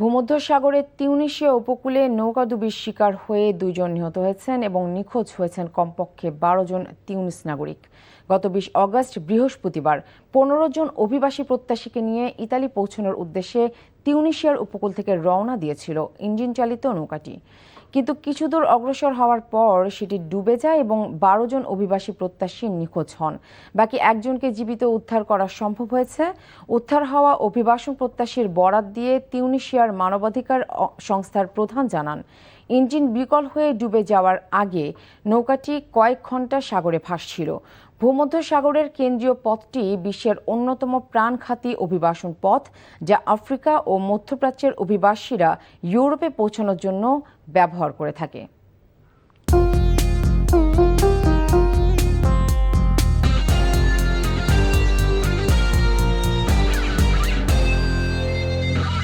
ভূমধ্যসাগরের তিউনিসিয়া উপকূলে নৌকাডুবির শিকার হয়ে 2 জন নিহত হয়েছেন এবং নিখোঁজ হয়েছেন কমপক্ষে 12 জন তিউনিস নাগরিক। গত 20 অগস্ট বৃহস্পতিবার 15 জন অভিবাসী প্রত্যাশীকে নিয়ে ইতালি পৌঁছানোর উদ্দেশ্যে তিউনিসিয়ার উপকূল থেকে রওনা দিয়েছিল ইঞ্জিন চালিত নৌকাটি। কিন্তু কিছু দূর অগ্রসর হওয়ার পর সেটি ডুবে যায় এবং 12 জন অভিবাসী প্রত্যাশী নিখোঁজ হন। বাকি একজনকে জীবিত উদ্ধার করা সম্ভব হয়েছে। উদ্ধার হওয়া অভিবাসন প্রত্যাশীর বরাত দিয়ে তিউনিসিয়ার মানবাধিকার সংস্থার প্রধান জানান, ইঞ্জিন বিকল হয়ে ডুবে যাওয়ার আগে নৌকাটি কয়েক ঘন্টা সাগরে ভাসছিল। ভূমধ্যসাগরের কেন্দ্রীয় পথটি বিশ্বের অন্যতম প্রাণঘাতী অভিবাসন পথ, যা আফ্রিকা ও মধ্যপ্রাচ্যের অভিবাসীরা ইউরোপে পৌঁছানোর জন্য ব্যবহার করে থাকে।